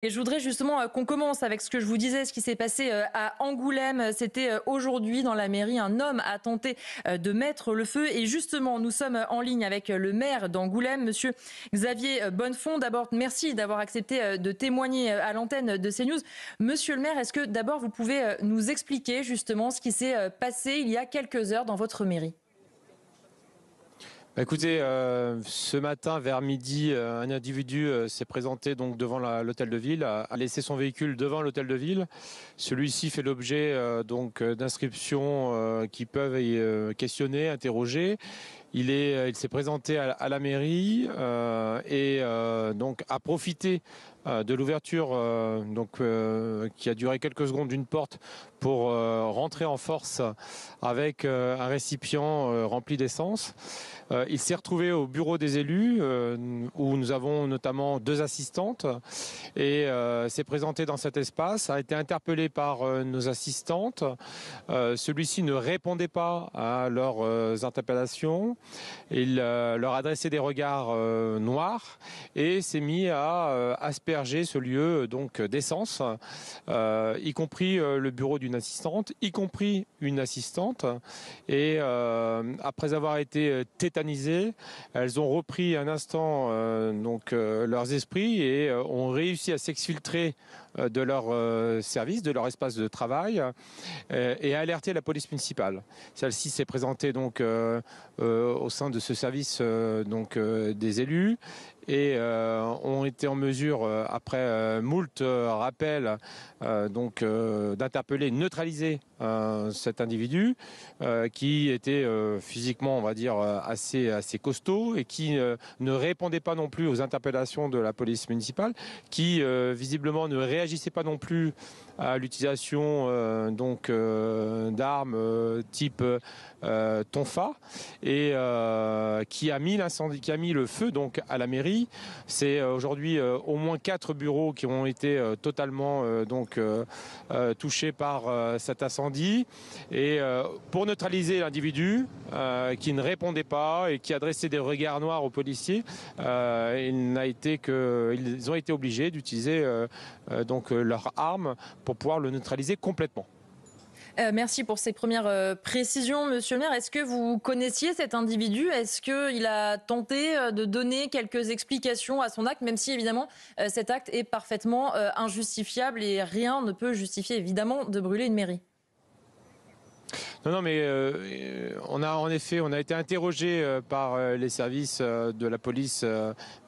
Et je voudrais justement qu'on commence avec ce que je vous disais, ce qui s'est passé à Angoulême. C'était aujourd'hui dans la mairie. Un homme a tenté de mettre le feu. Et justement, nous sommes en ligne avec le maire d'Angoulême, monsieur Xavier Bonnefond. D'abord, merci d'avoir accepté de témoigner à l'antenne de CNews. Monsieur le maire, est-ce que d'abord vous pouvez nous expliquer justement ce qui s'est passé il y a quelques heures dans votre mairie? Écoutez, ce matin vers midi, un individu s'est présenté donc devant l'hôtel de ville, a laissé son véhicule devant l'hôtel de ville. Celui-ci fait l'objet d'inscriptions qui peuvent questionner, interroger. Il s'est présenté à la mairie donc a profité de l'ouverture qui a duré quelques secondes d'une porte pour rentrer en force avec un récipient rempli d'essence. Il s'est retrouvé au bureau des élus où nous avons notamment 2 assistantes et s'est présenté dans cet espace, a été interpellé par nos assistantes. Celui-ci ne répondait pas à leurs interpellations. Il leur adressait des regards noirs et s'est mis à asperger ce lieu donc d'essence, y compris le bureau d'une assistante, y compris une assistante. Et après avoir été tétanisées, elles ont repris un instant leurs esprits et ont réussi à s'exfiltrer de leur service, de leur espace de travail et à alerter la police municipale. Celle-ci s'est présentée donc au sein de ce service des élus et ont été en mesure, après moult rappels, d'interpeller, neutraliser cet individu qui était physiquement, on va dire, assez costaud et qui ne répondait pas non plus aux interpellations de la police municipale, qui visiblement ne réagissait pas non plus à l'utilisation d'armes type tonfa et qui a mis le feu donc à la mairie. C'est aujourd'hui au moins 4 bureaux qui ont été totalement touchés par cet incendie. Et pour neutraliser l'individu qui ne répondait pas et qui adressait des regards noirs aux policiers, ils ont été obligés d'utiliser leurs armes pour pouvoir le neutraliser complètement. Merci pour ces premières précisions, monsieur le maire. Est-ce que vous connaissiez cet individu? Est-ce qu'il a tenté de donner quelques explications à son acte, même si évidemment cet acte est parfaitement injustifiable et rien ne peut justifier évidemment de brûler une mairie? Non, mais on a été interrogé par les services de la police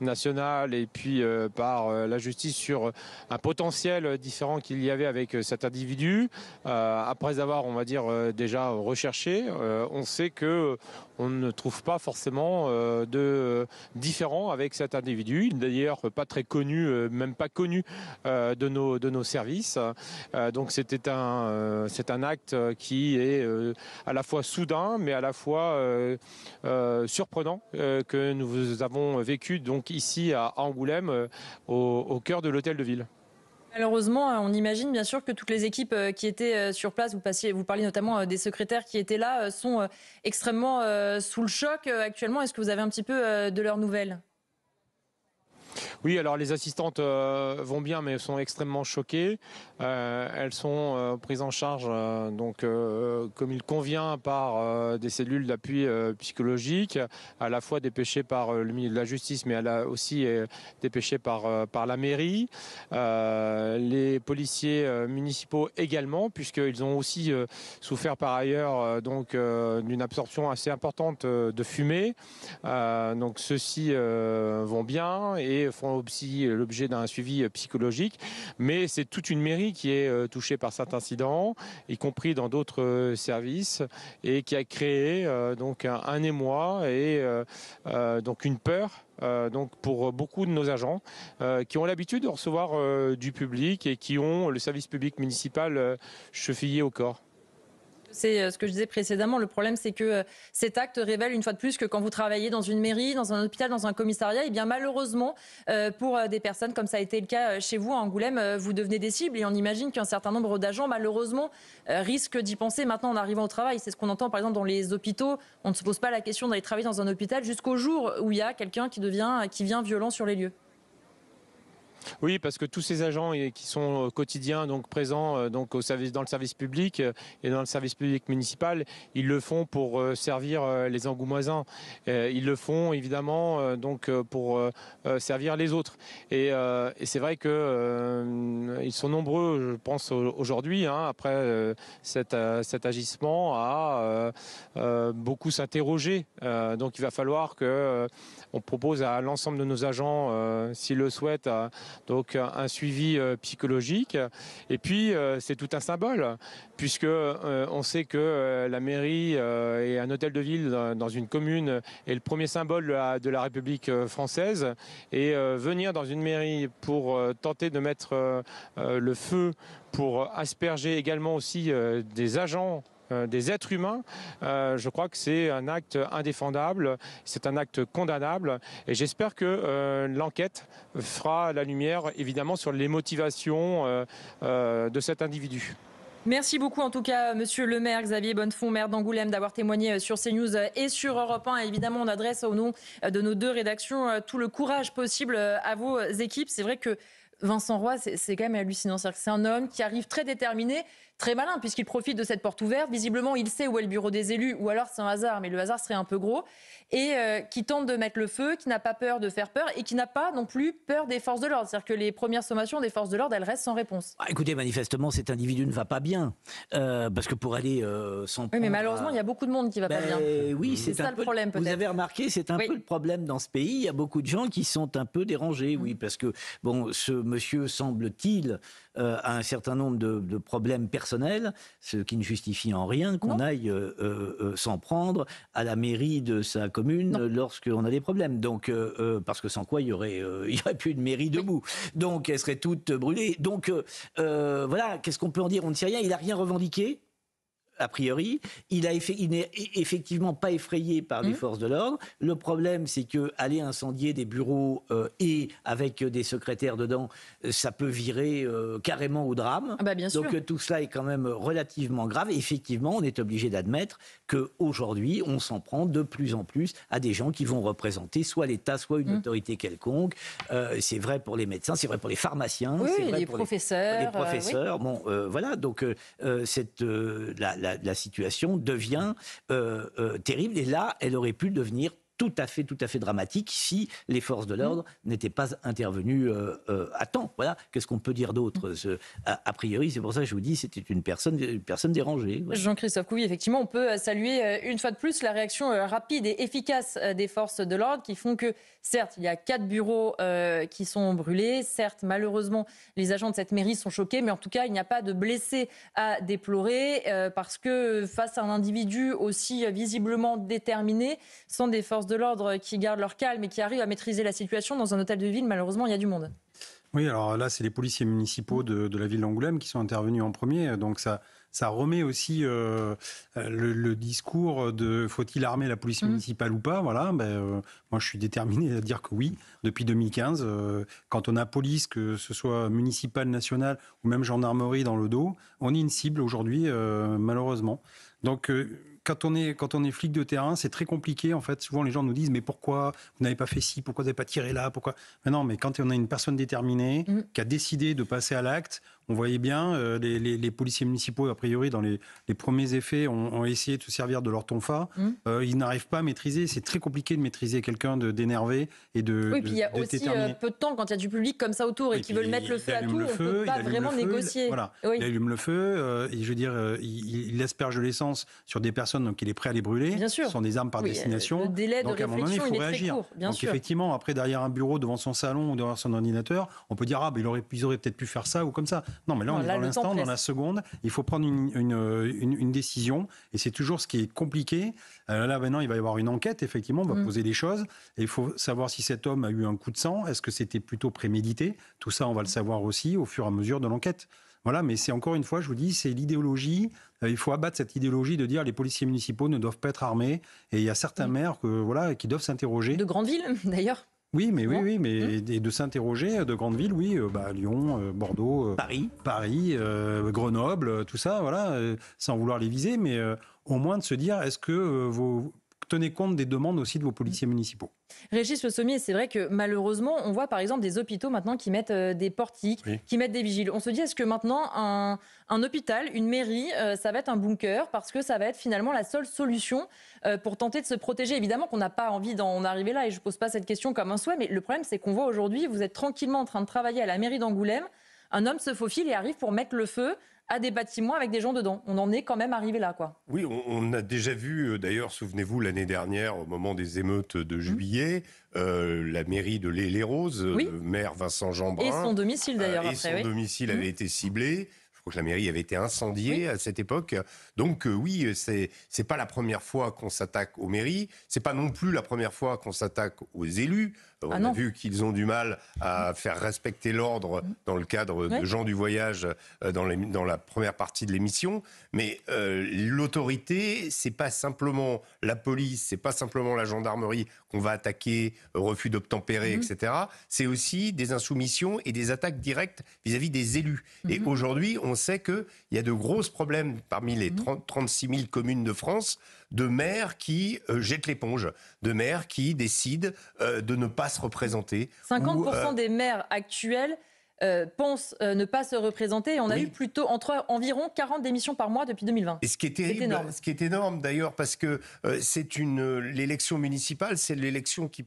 nationale et puis par la justice sur un potentiel différent qu'il y avait avec cet individu. Après avoir, on va dire, déjà recherché, on sait que on ne trouve pas forcément de différent avec cet individu. Il n'est d'ailleurs pas très connu, même pas connu de nos services. Donc c'est un acte qui est à la fois soudain, mais à la fois surprenant que nous avons vécu donc ici à Angoulême, au cœur de l'hôtel de ville. Malheureusement, on imagine bien sûr que toutes les équipes qui étaient sur place, vous parliez notamment des secrétaires qui étaient là, sont extrêmement sous le choc actuellement. Est-ce que vous avez un petit peu de leurs nouvelles? Oui, alors les assistantes vont bien, mais elles sont extrêmement choquées. Elles sont prises en charge comme il convient par des cellules d'appui psychologique, à la fois dépêchées par le ministre de la Justice, mais aussi dépêchées par la mairie. Les policiers municipaux également, puisqu'ils ont aussi souffert par ailleurs d'une absorption assez importante de fumée. Donc ceux-ci vont bien et font aussi l'objet d'un suivi psychologique. Mais c'est toute une mairie qui est touchée par cet incident, y compris dans d'autres services, et qui a créé un émoi et donc une peur pour beaucoup de nos agents qui ont l'habitude de recevoir du public et qui ont le service public municipal chevillé au corps. C'est ce que je disais précédemment. Le problème, c'est que cet acte révèle une fois de plus que quand vous travaillez dans une mairie, dans un hôpital, dans un commissariat, et bien malheureusement, pour des personnes, comme ça a été le cas chez vous à Angoulême, vous devenez des cibles. Et on imagine qu'un certain nombre d'agents, malheureusement, risquent d'y penser maintenant en arrivant au travail. C'est ce qu'on entend, par exemple, dans les hôpitaux. On ne se pose pas la question d'aller travailler dans un hôpital jusqu'au jour où il y a quelqu'un qui vient violent sur les lieux. Oui, parce que tous ces agents qui sont quotidiens, donc présents donc dans le service public et dans le service public municipal, ils le font pour servir les Angoumoisins. Ils le font évidemment pour servir les autres. Et c'est vrai que ils sont nombreux, je pense aujourd'hui, après cet agissement, à beaucoup s'interroger. Donc il va falloir que on propose à l'ensemble de nos agents, s'ils le souhaitent, donc un suivi psychologique. Et puis c'est tout un symbole, puisque on sait que la mairie et un hôtel de ville dans une commune est le premier symbole de la République française. Et venir dans une mairie pour tenter de mettre le feu, pour asperger également aussi des agents, des êtres humains, je crois que c'est un acte indéfendable, c'est un acte condamnable, et j'espère que l'enquête fera la lumière évidemment sur les motivations de cet individu. Merci beaucoup en tout cas, monsieur le maire Xavier Bonnefond, maire d'Angoulême, d'avoir témoigné sur CNews et sur Europe 1. Et évidemment, on adresse au nom de nos deux rédactions tout le courage possible à vos équipes. C'est vrai que Vincent Roy, c'est quand même hallucinant. C'est un homme qui arrive très déterminé, très malin, puisqu'il profite de cette porte ouverte. Visiblement, il sait où est le bureau des élus, ou alors c'est un hasard, mais le hasard serait un peu gros. Et qui tente de mettre le feu, qui n'a pas peur de faire peur, et qui n'a pas non plus peur des forces de l'ordre. C'est-à-dire que les premières sommations des forces de l'ordre, elles restent sans réponse. Écoutez, manifestement, cet individu ne va pas bien. Parce que pour aller s'en prendre... Oui, mais malheureusement, il y a beaucoup de monde qui ne va pas bien. Oui, c'est ça le problème, peut-être. Vous avez remarqué, c'est un peu le problème dans ce pays. Il y a beaucoup de gens qui sont un peu dérangés, oui, parce que, bon, ce monsieur, semble-t-il, a un certain nombre de problèmes personnels, ce qui ne justifie en rien qu'on aille s'en prendre à la mairie de sa commune lorsqu'on a des problèmes. Donc, parce que sans quoi il y aurait plus une mairie debout. Donc, elle serait toute brûlée. Donc, voilà, qu'est-ce qu'on peut en dire? On ne sait rien. Il n'a rien revendiqué. A priori, il n'est effectivement pas effrayé par les forces de l'ordre. Le problème, c'est que aller incendier des bureaux et avec des secrétaires dedans, ça peut virer carrément au drame. Ah bah bien sûr. Donc tout cela est quand même relativement grave. Et effectivement, on est obligé d'admettre qu'aujourd'hui, on s'en prend de plus en plus à des gens qui vont représenter soit l'État, soit une autorité quelconque. C'est vrai pour les médecins, c'est vrai pour les pharmaciens, c'est vrai les pour professeurs. Les professeurs. Bon, voilà. Donc la situation devient terrible. Et là, elle aurait pu devenir tout à fait dramatique si les forces de l'ordre n'étaient pas intervenues à temps. Voilà. Qu'est-ce qu'on peut dire d'autre? A priori, c'est pour ça que je vous dis, c'était une personne dérangée. Voilà. Jean-Christophe Couvi, effectivement, on peut saluer une fois de plus la réaction rapide et efficace des forces de l'ordre qui font que, certes, il y a 4 bureaux qui sont brûlés. Certes, malheureusement, les agents de cette mairie sont choqués, mais en tout cas, il n'y a pas de blessés à déplorer parce que face à un individu aussi visiblement déterminé, sont des forces de l'ordre qui gardent leur calme et qui arrivent à maîtriser la situation dans un hôtel de ville. Malheureusement, il y a du monde. Oui, alors là, c'est les policiers municipaux de la ville d'Angoulême qui sont intervenus en premier. Donc ça remet aussi le discours de faut-il armer la police municipale ou pas. Voilà, moi je suis déterminé à dire que oui. Depuis 2015, quand on a police, que ce soit municipale, nationale ou même gendarmerie dans le dos, on est une cible aujourd'hui, malheureusement. Donc quand on est flic de terrain, c'est très compliqué. En fait, souvent les gens nous disent mais pourquoi vous n'avez pas fait ci, pourquoi vous n'avez pas tiré là, pourquoi? Mais non, mais quand on a une personne déterminée qui a décidé de passer à l'acte, on voyait bien les policiers municipaux a priori dans les premiers effets ont essayé de se servir de leur tonfa. Ils n'arrivent pas à maîtriser. C'est très compliqué de maîtriser quelqu'un d'énervé et de. Oui, puis il y a aussi peu de temps quand il y a du public comme ça autour et qui veulent mettre le feu à tout. On ne peut pas vraiment négocier. Voilà, il allume le feu. Et je veux dire, il asperge de l'essence sur des personnes, donc il est prêt à les brûler. Bien sûr. Ce sont des armes par destination. Le délai donc de à un moment donné, il faut réagir. Court, bien donc sûr. effectivement, après derrière un bureau, devant son salon ou devant son ordinateur, on peut dire ils auraient peut-être pu faire ça ou comme ça. Non, mais là on est dans l'instant, dans la seconde. Il faut prendre une décision et c'est toujours ce qui est compliqué. Là maintenant, il va y avoir une enquête. Effectivement, on va poser des choses et il faut savoir si cet homme a eu un coup de sang. Est-ce que c'était plutôt prémédité? Tout ça, on va le savoir aussi au fur et à mesure de l'enquête. Voilà, mais c'est encore une fois, je vous dis, c'est l'idéologie. Il faut abattre cette idéologie de dire les policiers municipaux ne doivent pas être armés. Et il y a certains maires qui doivent s'interroger. De grandes villes, d'ailleurs. Oui, mais et de s'interroger de grandes villes, oui, Lyon, Bordeaux, Paris, Grenoble, tout ça, voilà, sans vouloir les viser, mais au moins de se dire, est-ce que tenez compte des demandes aussi de vos policiers municipaux. Régis Le Sommier, c'est vrai que malheureusement, on voit par exemple des hôpitaux maintenant qui mettent des portiques, qui mettent des vigiles. On se dit, est-ce que maintenant un hôpital, une mairie, ça va être un bunker parce que ça va être finalement la seule solution pour tenter de se protéger? Évidemment qu'on n'a pas envie d'en arriver là et je ne pose pas cette question comme un souhait, mais le problème c'est qu'on voit aujourd'hui, vous êtes tranquillement en train de travailler à la mairie d'Angoulême, un homme se faufile et arrive pour mettre le feu à des bâtiments avec des gens dedans. On en est quand même arrivé là, quoi. Oui, on a déjà vu, d'ailleurs, souvenez-vous, l'année dernière, au moment des émeutes de juillet, la mairie de l'Île-et-Rose, le maire Vincent Jeanbrun... Et son domicile, d'ailleurs, après. Et son domicile avait été ciblé. Je crois que la mairie avait été incendiée à cette époque. Donc oui, c'est pas la première fois qu'on s'attaque aux mairies. C'est pas non plus la première fois qu'on s'attaque aux élus. On a vu qu'ils ont du mal à faire respecter l'ordre dans le cadre de Gens du Voyage dans la première partie de l'émission. Mais l'autorité, c'est pas simplement la police, c'est pas simplement la gendarmerie qu'on va attaquer, refus d'obtempérer, etc. C'est aussi des insoumissions et des attaques directes vis-à-vis des élus. Et aujourd'hui, on sait qu'il y a de gros problèmes parmi les 36 000 communes de France de maires qui jettent l'éponge, de maires qui décident de ne pas se représenter. 50% des maires actuels pensent ne pas se représenter. On a eu plutôt environ 40 démissions par mois depuis 2020. Et ce qui est terrible, ce qui est énorme d'ailleurs, parce que l'élection municipale, c'est l'élection qui,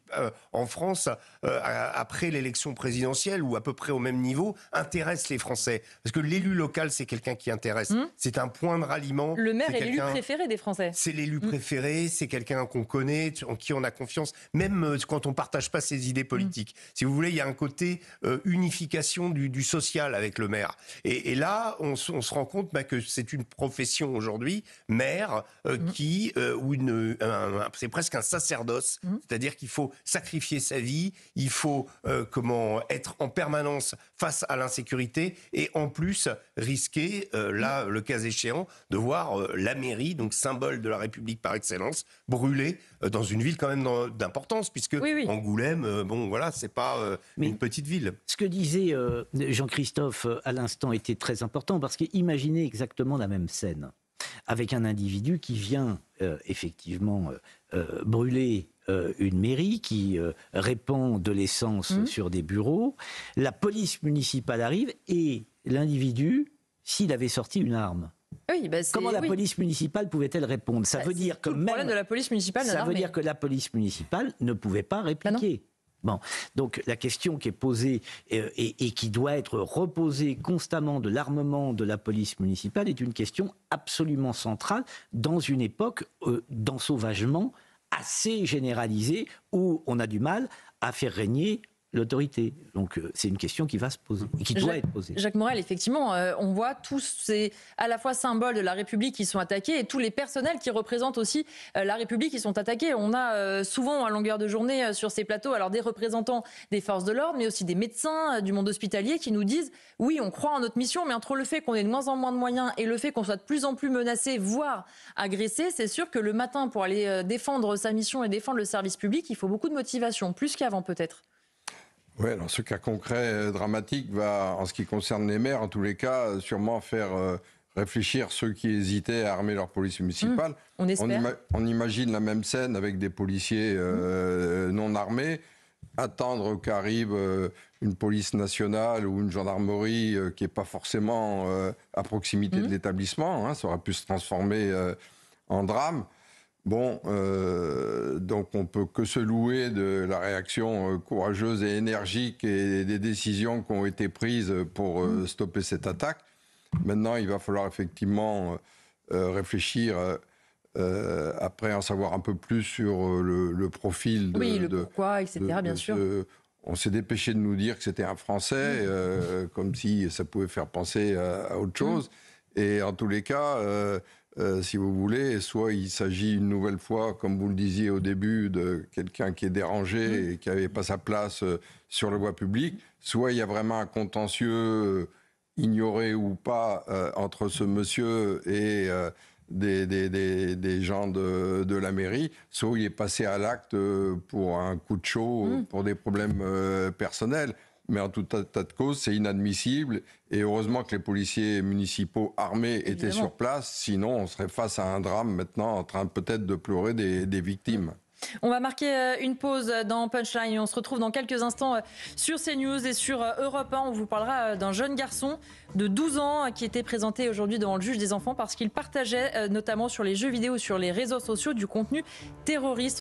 en France, après l'élection présidentielle, ou à peu près au même niveau, intéresse les Français. Parce que l'élu local, c'est quelqu'un qui intéresse. C'est un point de ralliement. Le maire est l'élu préféré des Français. C'est l'élu préféré, c'est quelqu'un qu'on connaît, en qui on a confiance, même quand on ne partage pas ses idées politiques. Si vous voulez, il y a un côté unification du social avec le maire. Et là, on se rend compte que c'est une profession aujourd'hui, maire, c'est presque un sacerdoce. C'est-à-dire qu'il faut sacrifier sa vie, il faut être en permanence face à l'insécurité et en plus risquer, là, le cas échéant, de voir la mairie, donc symbole de la République par excellence, brûler dans une ville quand même d'importance, puisque Angoulême, bon voilà, c'est pas une petite ville. Ce que disait Jean-Christophe à l'instant était très important, parce qu'imaginez exactement la même scène avec un individu qui vient effectivement brûler une mairie, qui répand de l'essence sur des bureaux. La police municipale arrive et l'individu, s'il avait sorti une arme, comment la police municipale pouvait-elle répondre? Ça veut dire que le problème de la police municipale, ça veut dire que la police municipale ne pouvait pas répliquer. Bon, donc la question qui est posée et qui doit être reposée constamment de l'armement de la police municipale est une question absolument centrale dans une époque d'ensauvagement assez généralisé où on a du mal à faire régner l'autorité. Donc c'est une question qui va se poser et qui doit être posée. Jacques Morel, effectivement, on voit tous ces à la fois symboles de la République qui sont attaqués et tous les personnels qui représentent aussi la République qui sont attaqués. On a souvent à longueur de journée sur ces plateaux alors des représentants des forces de l'ordre, mais aussi des médecins, du monde hospitalier qui nous disent oui, on croit en notre mission, mais entre le fait qu'on ait de moins en moins de moyens et le fait qu'on soit de plus en plus menacé, voire agressé, c'est sûr que le matin, pour aller défendre sa mission et défendre le service public, il faut beaucoup de motivation, plus qu'avant peut-être. Oui, alors ce cas concret dramatique va, en ce qui concerne les maires, en tous les cas, sûrement faire réfléchir ceux qui hésitaient à armer leur police municipale. On espère. On imagine la même scène avec des policiers non armés, attendre qu'arrive une police nationale ou une gendarmerie qui n'est pas forcément à proximité de l'établissement. Ça aurait pu se transformer en drame. Bon, donc on peut que se louer de la réaction courageuse et énergique et des décisions qui ont été prises pour stopper cette attaque. Maintenant, il va falloir effectivement réfléchir, après en savoir un peu plus sur le profil de... Oui, le pourquoi, etc., bien sûr. On s'est dépêché de nous dire que c'était un Français, comme si ça pouvait faire penser à autre chose. Et en tous les cas... si vous voulez, soit il s'agit une nouvelle fois, comme vous le disiez au début, de quelqu'un qui est dérangé et qui n'avait pas sa place sur la voie publique, soit il y a vraiment un contentieux, ignoré ou pas, entre ce monsieur et des gens de la mairie, soit il est passé à l'acte pour un coup de chaud, pour des problèmes personnels. Mais en tout état de cause, c'est inadmissible. Et heureusement que les policiers municipaux armés étaient sur place. Sinon, on serait face à un drame maintenant en train peut-être de pleurer des victimes. On va marquer une pause dans Punchline et on se retrouve dans quelques instants sur CNews et sur Europe 1. On vous parlera d'un jeune garçon de 12 ans qui était présenté aujourd'hui devant le juge des enfants parce qu'il partageait notamment sur les jeux vidéo, sur les réseaux sociaux, du contenu terroriste.